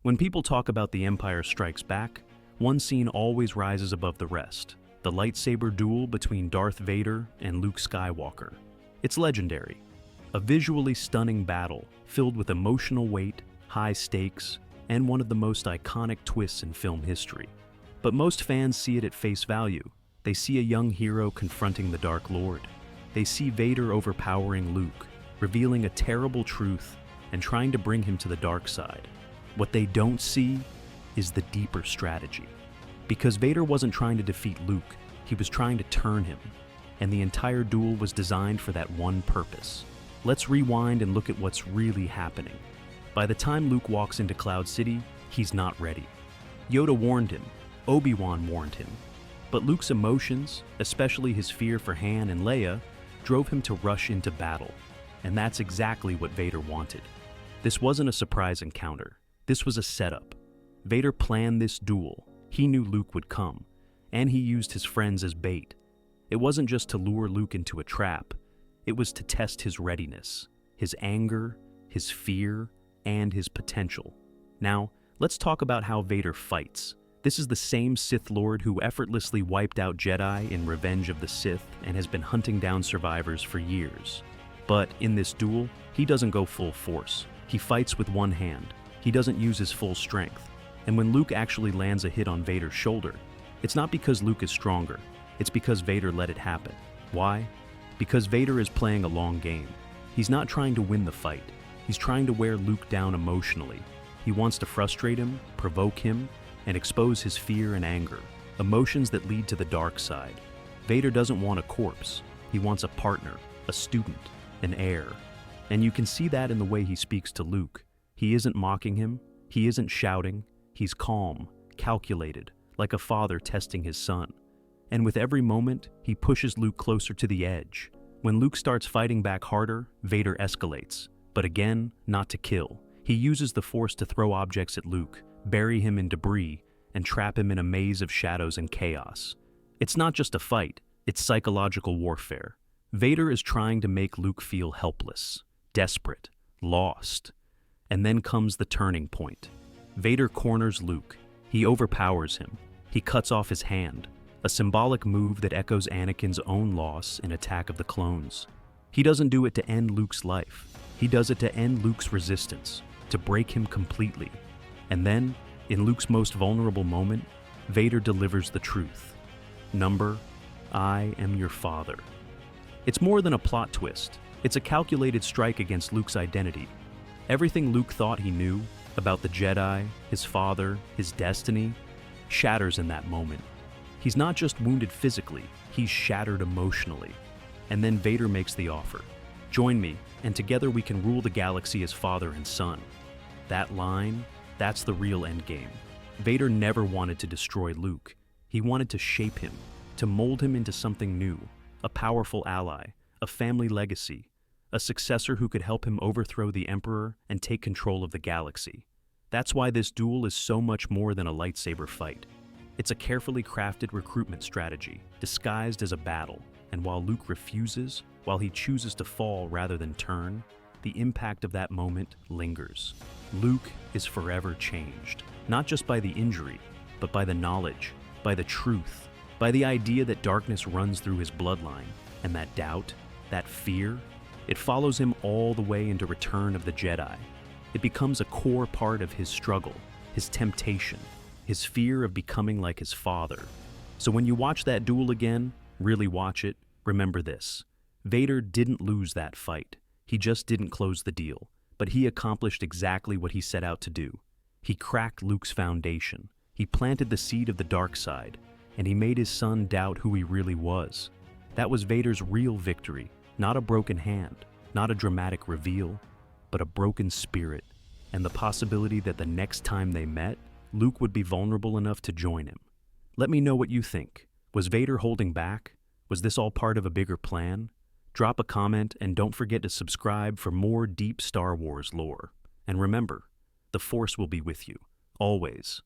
When people talk about The Empire Strikes Back, one scene always rises above the rest: the lightsaber duel between Darth Vader and Luke Skywalker. It's legendary, a visually stunning battle filled with emotional weight, high stakes, and one of the most iconic twists in film history. But most fans see it at face value. They see a young hero confronting the Dark Lord. They see Vader overpowering Luke, revealing a terrible truth and trying to bring him to the dark side. What they don't see is the deeper strategy. Because Vader wasn't trying to defeat Luke, he was trying to turn him, and the entire duel was designed for that one purpose. Let's rewind and look at what's really happening. By the time Luke walks into Cloud City, he's not ready. Yoda warned him, Obi-Wan warned him, but Luke's emotions, especially his fear for Han and Leia, drove him to rush into battle, and that's exactly what Vader wanted. This wasn't a surprise encounter. This was a setup. Vader planned this duel. He knew Luke would come, and he used his friends as bait. It wasn't just to lure Luke into a trap. It was to test his readiness, his anger, his fear, and his potential. Now, let's talk about how Vader fights. This is the same Sith Lord who effortlessly wiped out Jedi in Revenge of the Sith and has been hunting down survivors for years. But in this duel, he doesn't go full force. He fights with one hand. He doesn't use his full strength. And when Luke actually lands a hit on Vader's shoulder, it's not because Luke is stronger. It's because Vader let it happen. Why? Because Vader is playing a long game. He's not trying to win the fight. He's trying to wear Luke down emotionally. He wants to frustrate him, provoke him, and expose his fear and anger, emotions that lead to the dark side. Vader doesn't want a corpse. He wants a partner, a student, an heir. And you can see that in the way he speaks to Luke. He isn't mocking him. He isn't shouting. He's calm, calculated, like a father testing his son. And with every moment, he pushes Luke closer to the edge. When Luke starts fighting back harder, Vader escalates. But again, not to kill. He uses the Force to throw objects at Luke, bury him in debris, and trap him in a maze of shadows and chaos. It's not just a fight, it's psychological warfare. Vader is trying to make Luke feel helpless, desperate, lost. And then comes the turning point. Vader corners Luke. He overpowers him. He cuts off his hand, a symbolic move that echoes Anakin's own loss in Attack of the Clones. He doesn't do it to end Luke's life. He does it to end Luke's resistance, to break him completely. And then, in Luke's most vulnerable moment, Vader delivers the truth. Number, I am your father. It's more than a plot twist. It's a calculated strike against Luke's identity. Everything Luke thought he knew about the Jedi, his father, his destiny, shatters in that moment. He's not just wounded physically, he's shattered emotionally. And then Vader makes the offer. Join me, and together we can rule the galaxy as father and son. That line, that's the real endgame. Vader never wanted to destroy Luke. He wanted to shape him, to mold him into something new, a powerful ally, a family legacy, a successor who could help him overthrow the Emperor and take control of the galaxy. That's why this duel is so much more than a lightsaber fight. It's a carefully crafted recruitment strategy, disguised as a battle. And while Luke refuses, while he chooses to fall rather than turn, the impact of that moment lingers. Luke is forever changed, not just by the injury, but by the knowledge, by the truth, by the idea that darkness runs through his bloodline, and that doubt, that fear, it follows him all the way into Return of the Jedi. It becomes a core part of his struggle, his temptation, his fear of becoming like his father. So when you watch that duel again, really watch it, remember this. Vader didn't lose that fight. He just didn't close the deal. But he accomplished exactly what he set out to do. He cracked Luke's foundation. He planted the seed of the dark side, and he made his son doubt who he really was. That was Vader's real victory, not a broken hand, not a dramatic reveal, but a broken spirit, and the possibility that the next time they met, Luke would be vulnerable enough to join him. Let me know what you think. Was Vader holding back? Was this all part of a bigger plan? Drop a comment and don't forget to subscribe for more deep Star Wars lore. And remember, the Force will be with you, always.